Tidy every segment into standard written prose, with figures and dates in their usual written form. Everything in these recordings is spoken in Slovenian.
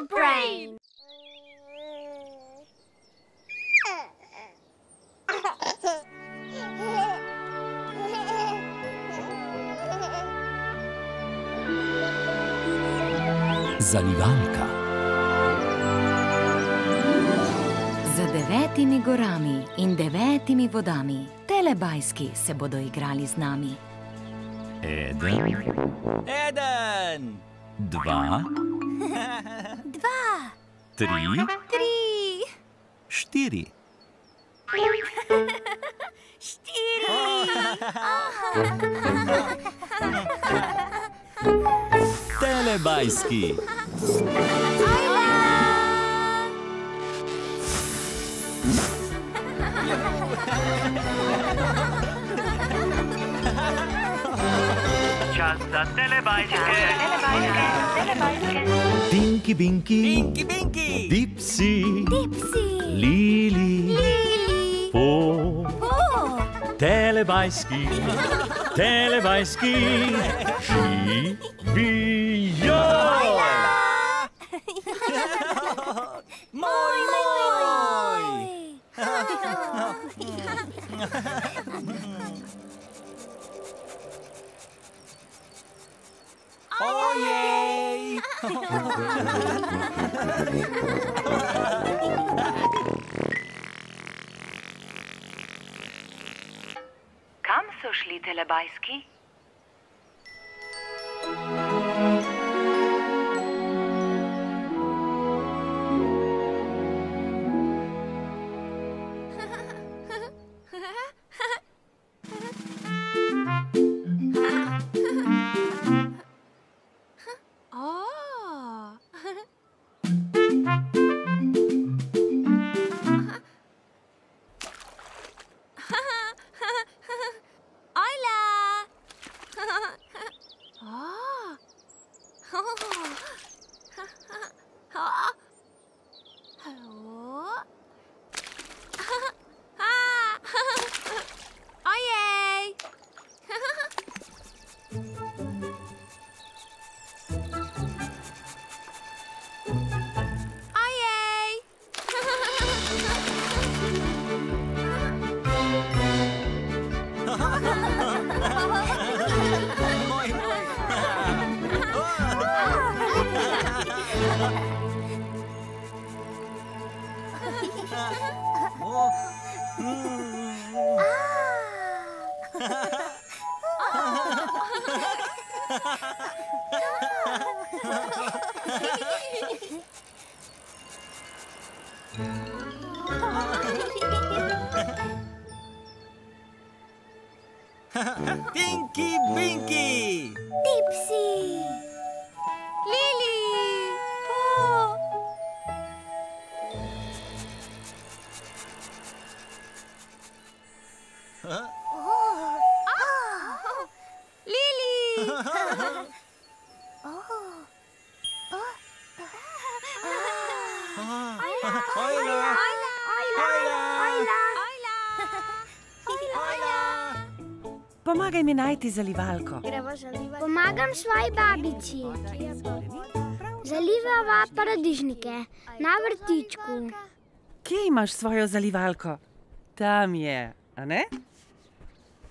brain. Zalivalka. Za 9 gorami in 9 vodami Telebajski se bodo igrali z nami. 1, 2, 2, 3, 3, 4. 4. Telebajski. Čas za telebajske. Dinky Binky, Binky, Binky. Dipsy, Dipsy. Lili, Po, Telebajski, Telebajski, živijo! Moj. Ojej. Kam so šli Telebajski? Tinky, Binky. Dipsy. Lili. Po. Lili. Pomagaj mi najti zalivalko. Pomagam svoji babici. Zalivava paradižnike na vrtičku. Kje imaš svojo zalivalko? Tam je, a ne?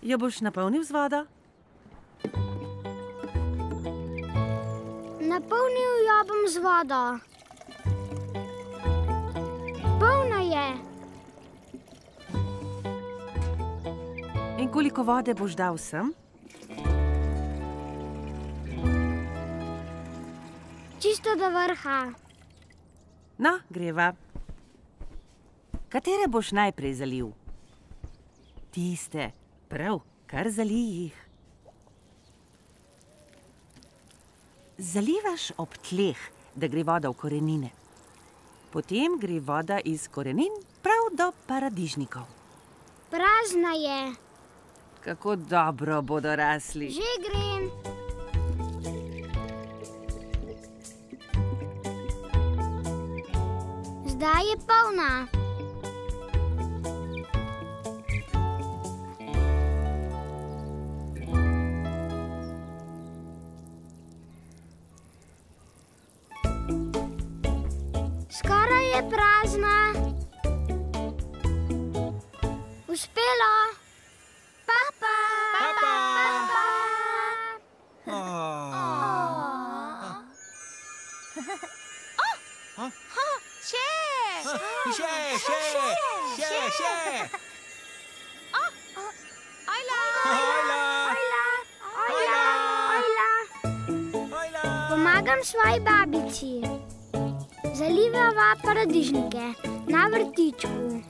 Jo boš napolnil z vodo? Napolnil jo bom z vodo. Polna je. In koliko vode boš dal sem? Čisto do vrha. No, greva. Katere boš najprej zalil? Tiste, prav, kar zalij jih. Zalivaš ob tleh, da gre voda v korenine. Potem gre voda iz korenin prav do paradižnikov. Prazna je. Kako dobro bodo rasli. Že grem. Zdaj je polna. Skoraj je prazna. Uspelo. Papa. Pomagam svoji babici. Zalivava paradižnike na vrtičku.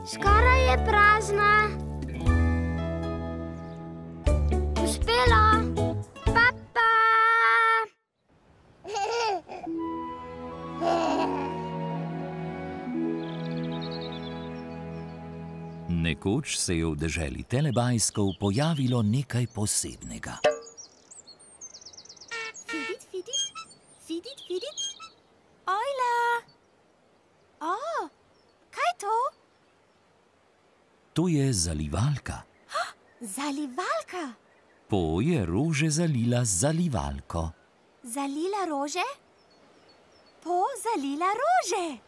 Skoraj je prazna. Uspelo. Papa. Nekoč se je v deželi Telebajskov pojavilo nekaj posebnega. Fidit. Ojla. Kaj to? To je zalivalka. Zalivalka. Po je rože zalila z zalivalko. Zalila rože? Po zalila rože.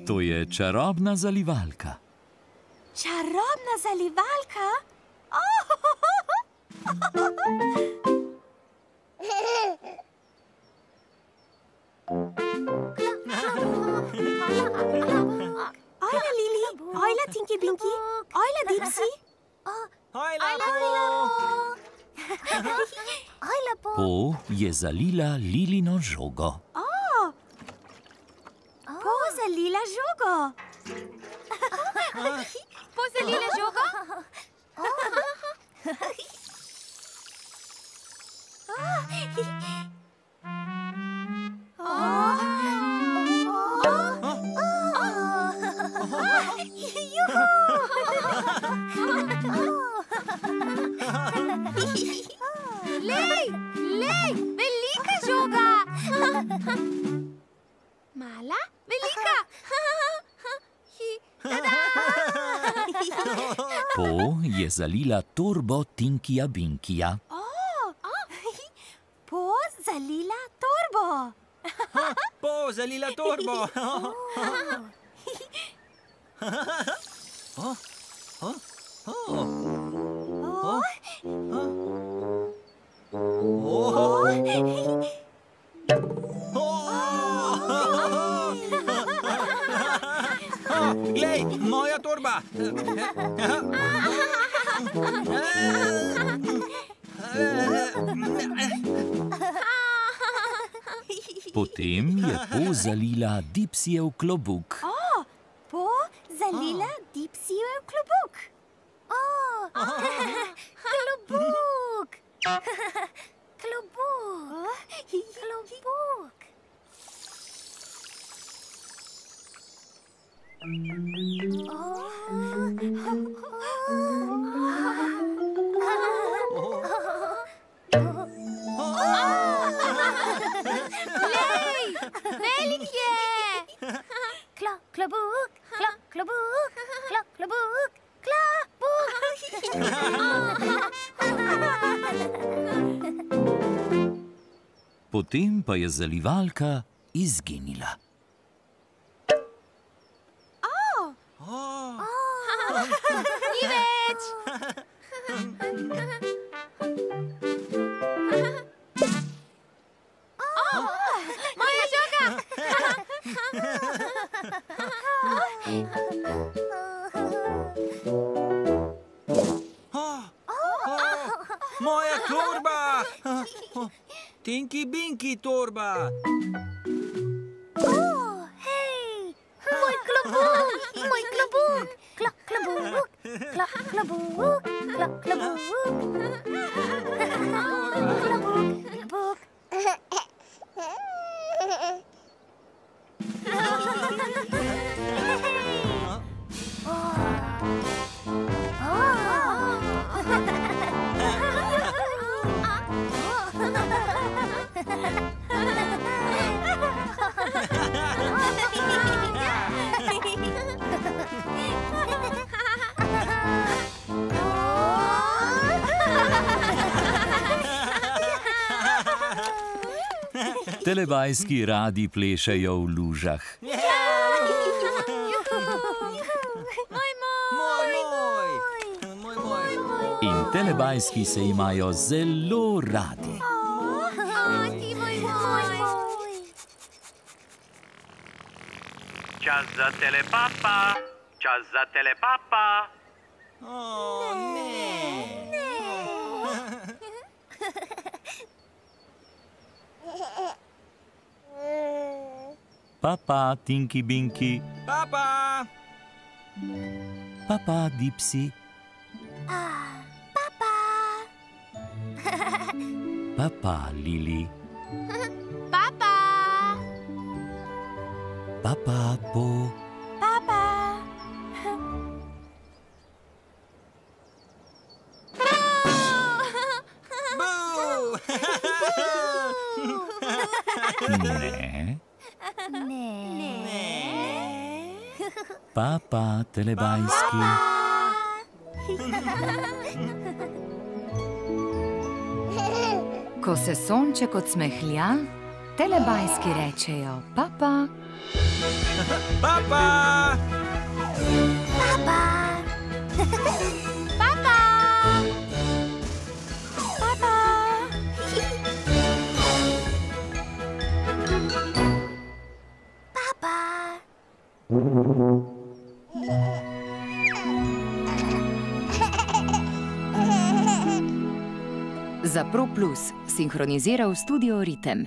To je čarobna zalivalka. Čarobna zalivalka? Ojla Lili, ojla Tinky Binky, ojla Dipsy. Ojla Po je zalila Lilino žogo. Po zalila žogo. Po zalila žogo? Lej, velika žoga. Mala, velika. Po je zalila torbo Tinkyja Binkyja. Po zalila torbo. Po zalila torbo. Glej, moja torba. Potem je Po zalila Dipsyjev klobuk. Po zalila Dipsyjev klobuk. Klobuk. Klobuk. Lej, velik je. Klobuk. Potem pa je zalivalka izginila. Ni več. Moja žoga. Moja torba. Tinky Binky torba. Hej, moj klobuk. Klobuk. Telebajski radi plešejo v lužah. In telebajski se imajo zelo radi. Čas za telepapa, čas za telepapa. Papa, Tinky Binky. Papa! Papa, Dipsy. Papa, Lili. Papa! Papa, Po. Papa! Ne. Papa, telebajski. Ko se sonček odsmehlja, telebajski rečejo papa. Papa! Papa! Papa! Papa! Papa! Za Pro Plus sinhroniziral studio Ritem.